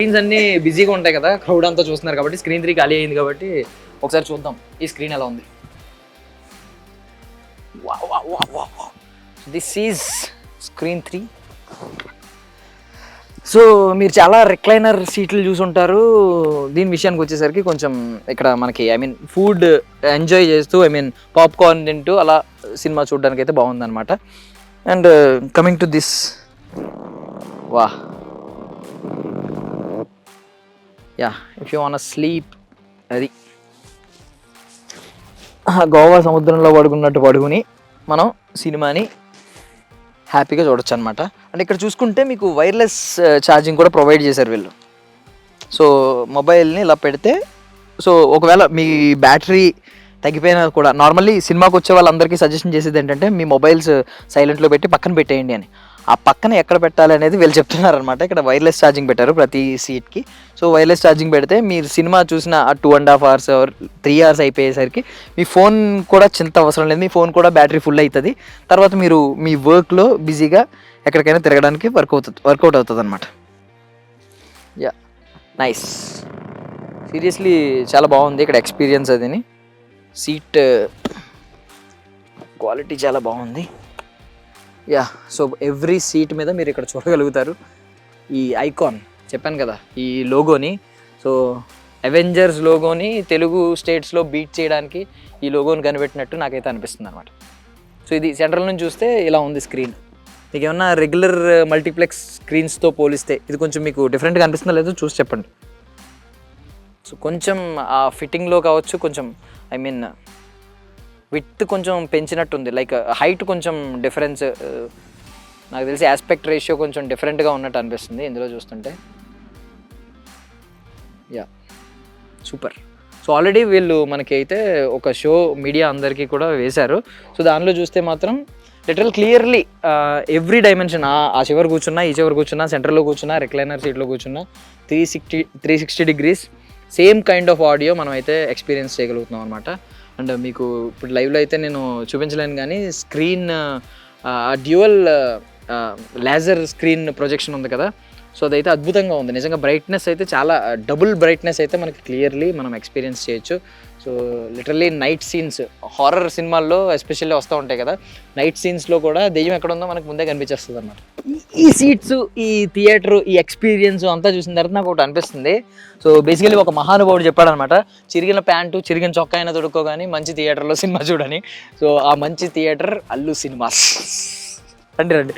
Screens అన్ని బిజీగా ఉంటాయి కదా, క్రౌడ్ అంతా చూస్తున్నారు కాబట్టి. స్క్రీన్ 3 ఖాళీ అయింది కాబట్టి ఒకసారి చూద్దాం ఈ స్క్రీన్ ఎలా ఉంది. This is screen 3. సో మీరు చాలా రిక్లైనర్ సీట్లు చూసుంటారు. దీని విషయానికి వచ్చేసరికి కొంచెం ఇక్కడ మనకి ఫుడ్ ఎంజాయ్ చేస్తూ పాప్కార్న్ తింటూ అలా సినిమా చూడడానికి అయితే బాగుందన్నమాట. And coming to this, if you want sleep, అది గోవా సముద్రంలో పడుకున్నట్టు పడుకుని మనం సినిమాని హ్యాపీగా చూడొచ్చు అనమాట. అండ్ ఇక్కడ చూసుకుంటే మీకు వైర్లెస్ ఛార్జింగ్ కూడా ప్రొవైడ్ చేశారు వీళ్ళు. సో మొబైల్ని ఇలా పెడితే, సో ఒకవేళ మీ బ్యాటరీ తగ్గిపోయినా కూడా, నార్మల్లీ సినిమాకి వచ్చే వాళ్ళందరికీ సజెషన్ చేసేది ఏంటంటే మీ మొబైల్స్ సైలెంట్లో పెట్టి పక్కన పెట్టేయండి అని. ఆ పక్కన ఎక్కడ పెట్టాలి అనేది వీళ్ళు చెప్తున్నారు అనమాట. ఇక్కడ వైర్లెస్ ఛార్జింగ్ పెట్టారు ప్రతి సీట్కి. సో వైర్లెస్ ఛార్జింగ్ పెడితే మీరు సినిమా చూసిన 2.5 hours ఆర్ 3 hours అయిపోయేసరికి మీ ఫోన్ కూడా చింత అవసరం లేదు, మీ ఫోన్ కూడా బ్యాటరీ ఫుల్ అవుతుంది. తర్వాత మీరు మీ వర్క్లో బిజీగా ఎక్కడికైనా తిరగడానికి వర్కౌట్ అవుతుంది అనమాట. నైస్, సీరియస్లీ చాలా బాగుంది ఇక్కడ ఎక్స్పీరియన్స్. అదిని సీట్ క్వాలిటీ చాలా బాగుంది. సో ఎవ్రీ సీట్ మీద మీరు ఇక్కడ చూడగలుగుతారు ఈ ఐకాన్, చెప్పాను కదా ఈ లోగోని. సో అవెంజర్స్ లోగోని తెలుగు స్టేట్స్లో బీట్ చేయడానికి ఈ లోగోని కనిపెట్టినట్టు నాకైతే అనిపిస్తుంది అనమాట. సో ఇది సెంట్రల్ నుంచి చూస్తే ఇలా ఉంది స్క్రీన్. మీకు ఏమన్నా రెగ్యులర్ మల్టీప్లెక్స్ స్క్రీన్స్తో పోలిస్తే ఇది కొంచెం మీకు డిఫరెంట్గా అనిపిస్తుందో లేదో చూసి చెప్పండి. సో కొంచెం ఆ ఫిట్టింగ్లో కావచ్చు, కొంచెం విడ్త్ కొంచెం పెంచినట్టుంది, లైక్ హైట్ కొంచెం డిఫరెన్స్, నాకు తెలిసి ఆస్పెక్ట్ రేషియో కొంచెం డిఫరెంట్గా ఉన్నట్టు అనిపిస్తుంది ఇందులో చూస్తుంటే. సూపర్. సో ఆల్రెడీ వీళ్ళు మనకి అయితే ఒక షో మీడియా అందరికీ కూడా వేశారు. సో దానిలో చూస్తే మాత్రం లిటరల్ క్లియర్లీ ఎవ్రీ డైమెన్షన్, ఆ చివరి కూర్చున్నా, ఈ చివరి కూర్చున్నా, సెంటర్లో కూర్చున్నా, రిక్లైనర్ సీట్లో కూర్చున్నా, 360 degrees same kind of audio మనం అయితే ఎక్స్పీరియన్స్ చేయగలుగుతున్నాం అనమాట. అండ్ మీకు ఇప్పుడు లైవ్లో అయితే నేను చూపించలేను కానీ screen dual laser screen projection ఉంది కదా, సో అదైతే అద్భుతంగా ఉంది నిజంగా. బ్రైట్నెస్ అయితే చాలా డబుల్ బ్రైట్నెస్ అయితే మనకి క్లియర్లీ మనం ఎక్స్పీరియన్స్ చేయొచ్చు. So literally night scenes, horror సినిమాల్లో ఎస్పెషల్లీ వస్తూ ఉంటాయి కదా, నైట్ సీన్స్లో కూడా దెయ్యం ఎక్కడ ఉందో మనకు ముందే కనిపించేస్తుంది అన్నమాట. ఈ సీట్స్, ఈ థియేటర్, ఈ ఎక్స్పీరియన్స్ అంతా చూసిన తర్వాత నాకు ఒకటి అనిపిస్తుంది. సో బేసికలీ ఒక మహానుభావుడు చెప్పాడనమాట, చిరిగిన ప్యాంటు చిరిగిన చొక్కా అయినా తొడుక్కోగాని మంచి థియేటర్లో సినిమా చూడని. సో ఆ మంచి థియేటర్ అల్లు సినిమాస్. రండి.